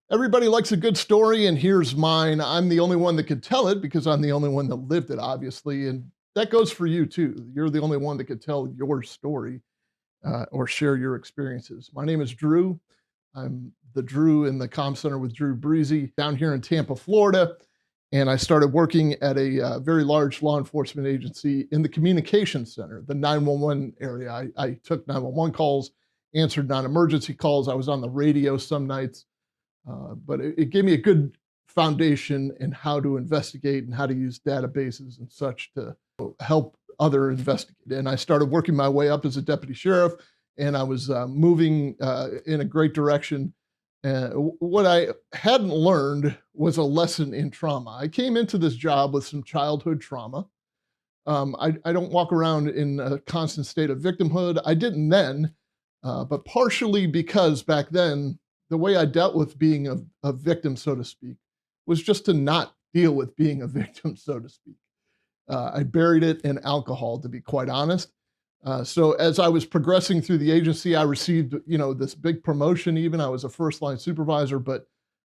Everybody likes a good story, and here's mine. I'm the only one that could tell it because I'm the only one that lived it, obviously. And that goes for you too. You're the only one that could tell your story or share your experiences. My name is Drew. I'm the Drew in the Comm Center with Drew Breezy down here in Tampa, Florida. And I started working at a very large law enforcement agency in the communications center, the 911 area. I took 911 calls, answered non emergency calls. I was on the radio some nights, but it gave me a good foundation in how to investigate and how to use databases and such to help other investigate. And I started working my way up as a deputy sheriff, and I was moving in a great direction. What I hadn't learned was a lesson in trauma. I came into this job with some childhood trauma. I don't walk around in a constant state of victimhood. I didn't then, but partially because back then, the way I dealt with being a victim, so to speak, was just to not deal with being a victim, so to speak. I buried it in alcohol, to be quite honest. So as I was progressing through the agency, I received, this big promotion. Even I was a first line supervisor, but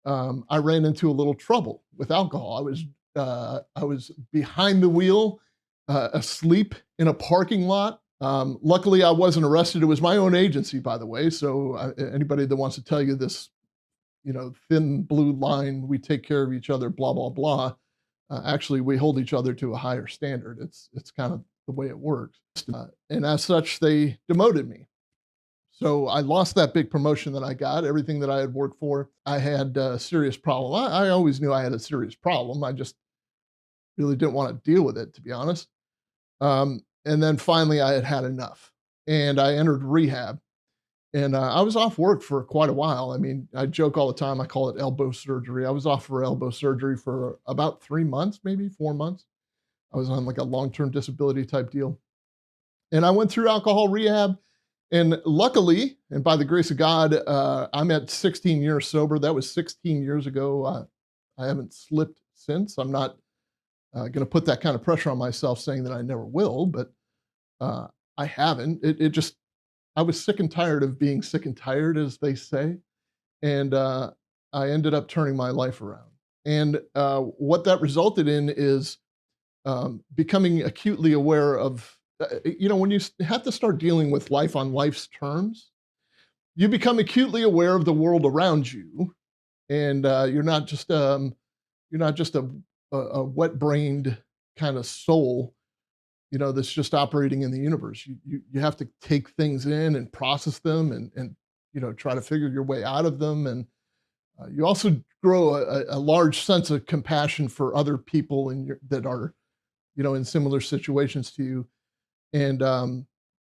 I ran into a little trouble with alcohol. I was behind the wheel, asleep in a parking lot. Luckily, I wasn't arrested. It was my own agency, by the way. So anybody that wants to tell you this, thin blue line, we take care of each other, blah blah blah. Actually, we hold each other to a higher standard. It's kind of the way it works. And as such, they demoted me. So I lost that big promotion that I got, everything that I had worked for. I had a serious problem. I always knew I had a serious problem. I just really didn't want to deal with it, to be honest. And then finally, I had had enough, and I entered rehab. And I was off work for quite a while. I mean, I joke all the time. I call it elbow surgery. I was off for elbow surgery for about 3 months, maybe 4 months. I was on like a long-term disability type deal. And I went through alcohol rehab. And luckily, and by the grace of God, I'm at 16 years sober. That was 16 years ago. I haven't slipped since. I'm not going to put that kind of pressure on myself saying that I never will, but I haven't. It just, I was sick and tired of being sick and tired, as they say. And I ended up turning my life around. And what that resulted in is becoming acutely aware of, when you have to start dealing with life on life's terms, you become acutely aware of the world around you. And you're not just a wet-brained kind of soul, that's just operating in the universe. You have to take things in and process them and try to figure your way out of them. And you also grow a large sense of compassion for other people that are, in similar situations to you. And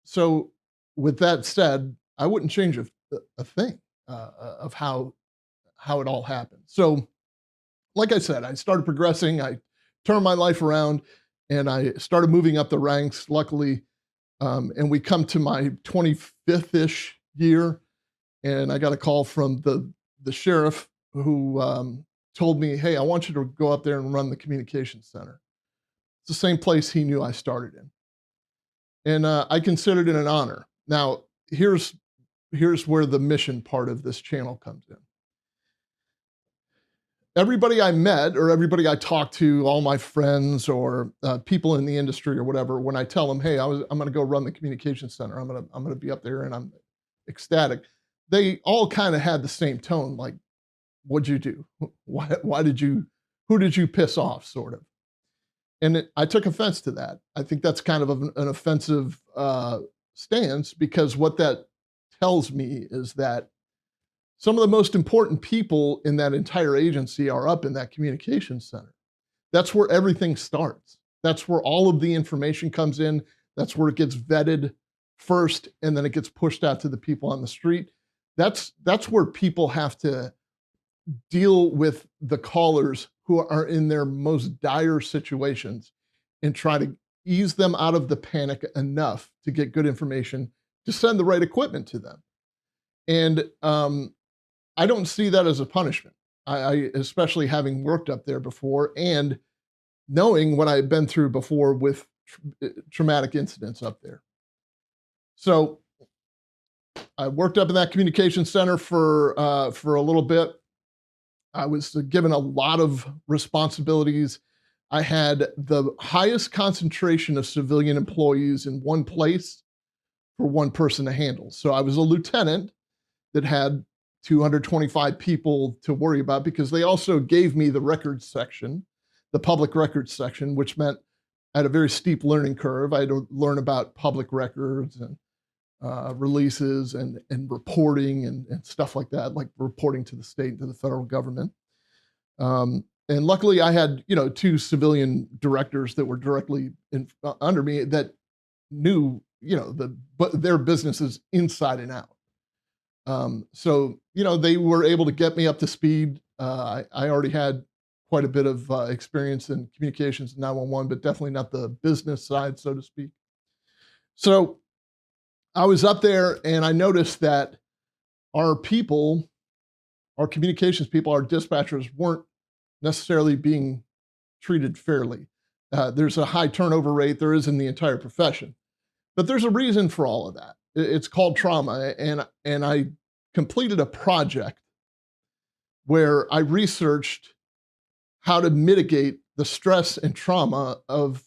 so, with that said, I wouldn't change a thing of how it all happened. So, like I said, I started progressing. I turned my life around, and I started moving up the ranks. Luckily, and we come to my 25th ish year, and I got a call from the sheriff who told me, "Hey, I want you to go up there and run the communications center." It's the same place he knew I started in, and I considered it an honor. Now, here's where the mission part of this channel comes in. Everybody I met or everybody I talked to, all my friends or people in the industry or whatever, when I tell them, "Hey, I'm going to go run the communications center. I'm going to be up there," and I'm ecstatic. They all kind of had the same tone, like, "What'd you do? Why did you? Who did you piss off?" Sort of. And I took offense to that. I think that's kind of an offensive stance, because what that tells me is that some of the most important people in that entire agency are up in that communications center. That's where everything starts. That's where all of the information comes in. That's where it gets vetted first, and then it gets pushed out to the people on the street. That's where people have to deal with the callers who are in their most dire situations and try to ease them out of the panic enough to get good information to send the right equipment to them. And I don't see that as a punishment. I especially having worked up there before and knowing what I've been through before with traumatic incidents up there. So I worked up in that communication center for a little bit, I was given a lot of responsibilities. I had the highest concentration of civilian employees in one place for one person to handle. So I was a lieutenant that had 225 people to worry about because they also gave me the records section, the public records section, which meant I had a very steep learning curve. I had to learn about public records and releases and reporting and stuff like that, like reporting to the state and to the federal government. And luckily, I had two civilian directors that were directly under me that knew but their businesses inside and out. So they were able to get me up to speed. I already had quite a bit of experience in communications 911, but definitely not the business side, so to speak. So I was up there and I noticed that our people, our communications people, our dispatchers weren't necessarily being treated fairly. There's a high turnover rate, there is in the entire profession, but there's a reason for all of that. It's called trauma, and I completed a project where I researched how to mitigate the stress and trauma of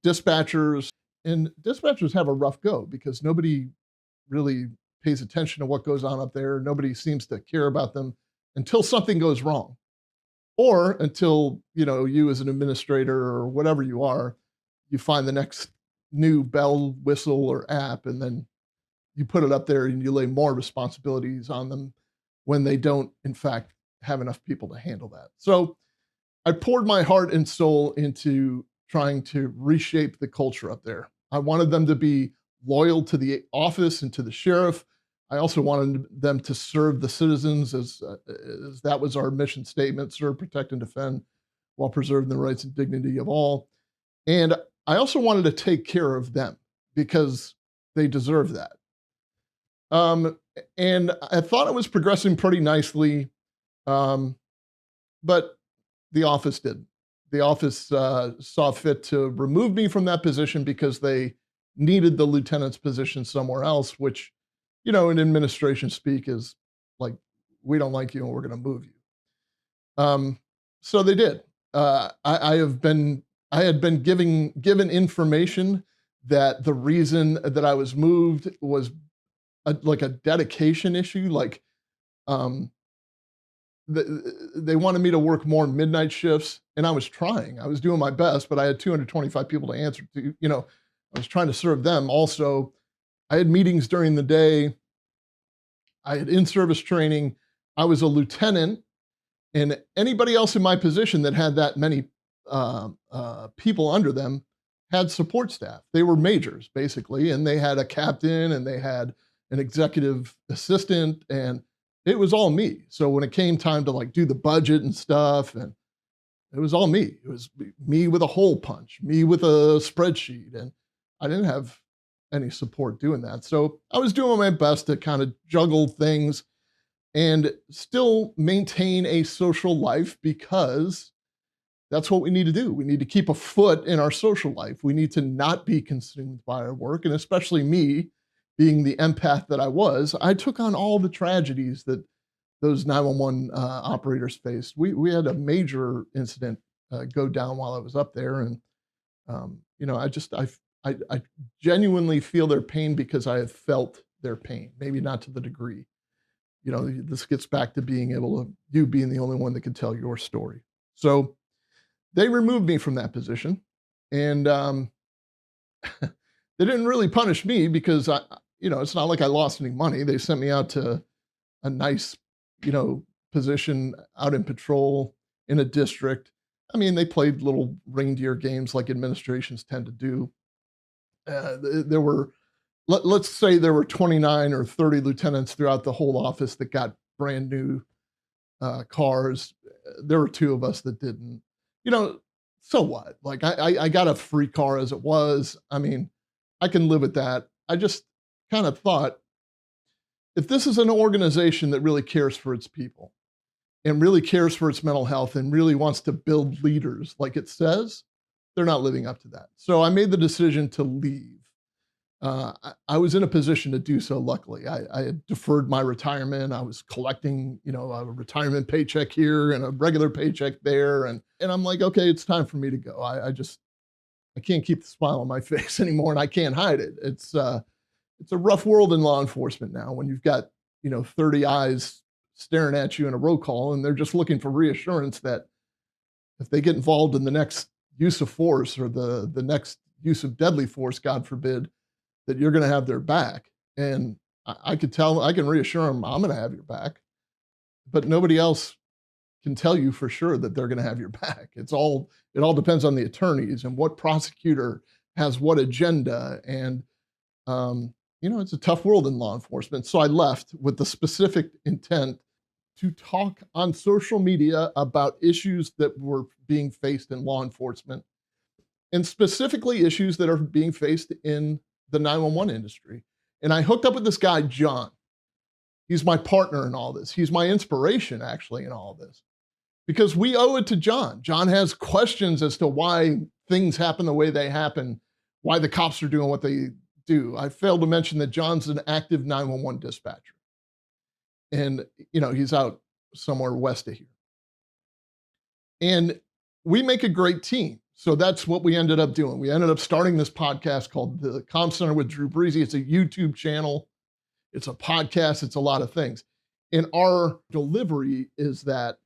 dispatchers. And dispatchers have a rough go because nobody really pays attention to what goes on up there. Nobody seems to care about them until something goes wrong, or until you as an administrator or whatever you are, you find the next new bell, whistle, or app, and then you put it up there and you lay more responsibilities on them when they don't, in fact, have enough people to handle that. So I poured my heart and soul into trying to reshape the culture up there. I wanted them to be loyal to the office and to the sheriff. I also wanted them to serve the citizens as that was our mission statement: serve, protect, and defend while preserving the rights and dignity of all. And I also wanted to take care of them because they deserve that. And I thought it was progressing pretty nicely, but the office didn't. The office saw fit to remove me from that position because they needed the lieutenant's position somewhere else, which, in administration speak is like, we don't like you and we're going to move you. So they did. I had been given information that the reason that I was moved was like a dedication issue. Like, they wanted me to work more midnight shifts, and I was trying. I was doing my best, but I had 225 people to answer to. I was trying to serve them. Also, I had meetings during the day. I had in-service training. I was a lieutenant, and anybody else in my position that had that many people under them had support staff. They were majors, basically, and they had a captain, and they had an executive assistant, and it was all me. So when it came time to like do the budget and stuff, and it was all me. It was me with a hole punch, me with a spreadsheet, and I didn't have any support doing that. So I was doing my best to kind of juggle things and still maintain a social life because that's what we need to do. We need to keep a foot in our social life. We need to not be consumed by our work. And especially me, being the empath that I was, I took on all the tragedies that those 911 operators faced. We had a major incident go down while I was up there. And, I genuinely feel their pain because I have felt their pain, maybe not to the degree. This gets back to being able to, you being the only one that can tell your story. So they removed me from that position, and they didn't really punish me because it's not like I lost any money. They sent me out to a nice, position out in patrol in a district. I mean, they played little reindeer games like administrations tend to do. There were, let's say there were 29 or 30 lieutenants throughout the whole office that got brand new cars. There were two of us that didn't. So what? Like I got a free car as it was. I mean, I can live with that. I just kind of thought, if this is an organization that really cares for its people and really cares for its mental health and really wants to build leaders like it says, they're not living up to that. So I made the decision to leave. I was in a position to do so. Luckily, I had deferred my retirement. I was collecting, a retirement paycheck here and a regular paycheck there, and I'm like, okay, it's time for me to go. I can't keep the smile on my face anymore, and I can't hide it. It's a rough world in law enforcement now when you've got 30 eyes staring at you in a roll call, and they're just looking for reassurance that if they get involved in the next use of force or the next use of deadly force, God forbid, that you're going to have their back. And I could tell, I can reassure them, I'm going to have your back, but nobody else can tell you for sure that they're going to have your back. It all depends on the attorneys and what prosecutor has what agenda. And, it's a tough world in law enforcement. So I left with the specific intent to talk on social media about issues that were being faced in law enforcement, and specifically issues that are being faced in the 911 industry. And I hooked up with this guy, John. He's my partner in all this. He's my inspiration, actually, in all this, because we owe it to John. John has questions as to why things happen the way they happen, why the cops are doing what they do. I failed to mention that John's an active 911 dispatcher. And, he's out somewhere west of here. And we make a great team. So that's what we ended up doing. We ended up starting this podcast called The Comm Center with Drew Breezy. It's a YouTube channel. It's a podcast. It's a lot of things. And our delivery is that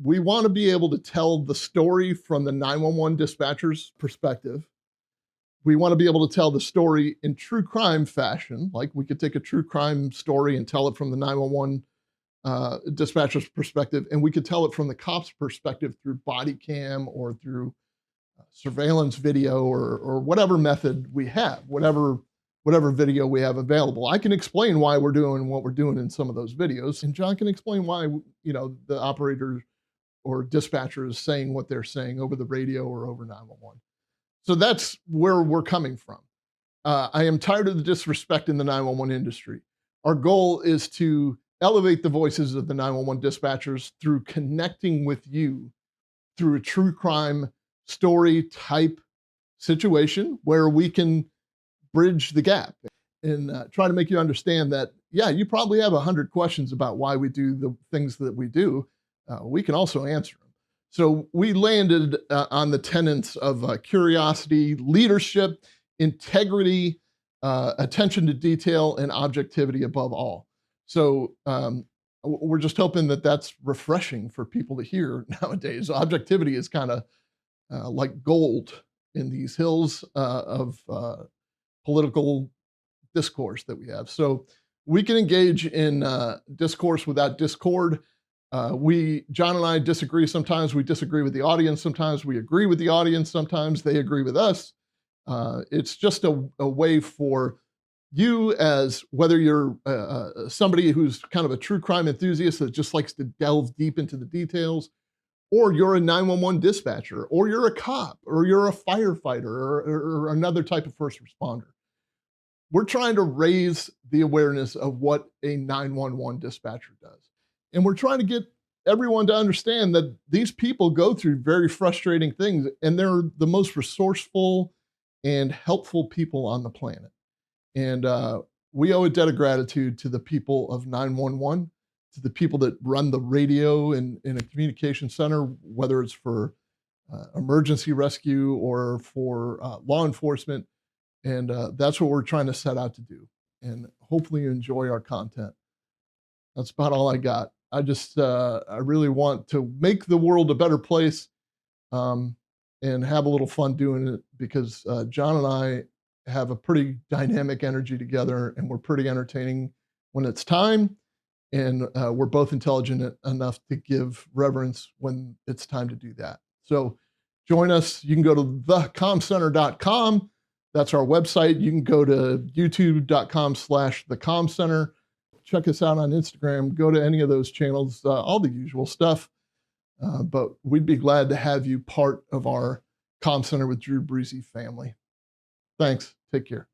we want to be able to tell the story from the 911 dispatcher's perspective. We want to be able to tell the story in true crime fashion. Like we could take a true crime story and tell it from the 911 dispatcher's perspective, and we could tell it from the cop's perspective through body cam or through surveillance video or whatever method we have, whatever video we have available. I can explain why we're doing what we're doing in some of those videos, and John can explain why the operator or dispatcher is saying what they're saying over the radio or over 911. So that's where we're coming from. I am tired of the disrespect in the 911 industry. Our goal is to elevate the voices of the 911 dispatchers through connecting with you through a true crime story type situation where we can bridge the gap and try to make you understand that, yeah, you probably have 100 questions about why we do the things that we do. We can also answer them. So we landed on the tenets of curiosity, leadership, integrity, attention to detail, and objectivity above all. So we're just hoping that that's refreshing for people to hear nowadays. Objectivity is kind of like gold in these hills of political discourse that we have. So we can engage in discourse without discord. John and I disagree sometimes. We disagree with the audience sometimes. We agree with the audience sometimes. They agree with us. It's just a way for you, as whether you're somebody who's kind of a true crime enthusiast that just likes to delve deep into the details, or you're a 911 dispatcher, or you're a cop, or you're a firefighter, or another type of first responder. We're trying to raise the awareness of what a 911 dispatcher does. And we're trying to get everyone to understand that these people go through very frustrating things, and they're the most resourceful and helpful people on the planet. And we owe a debt of gratitude to the people of 911, to the people that run the radio in a communication center, whether it's for emergency rescue or for law enforcement. And that's what we're trying to set out to do. And hopefully you enjoy our content. That's about all I got. I really want to make the world a better place and have a little fun doing it, because John and I have a pretty dynamic energy together, and we're pretty entertaining when it's time. And we're both intelligent enough to give reverence when it's time to do that. So join us. You can go to thecommcenter.com. That's our website. You can go to youtube.com/thecommcenter. Check us out on Instagram. Go to any of those channels, all the usual stuff. But we'd be glad to have you part of our Comm Center with Drew Breezy family. Thanks. Take care.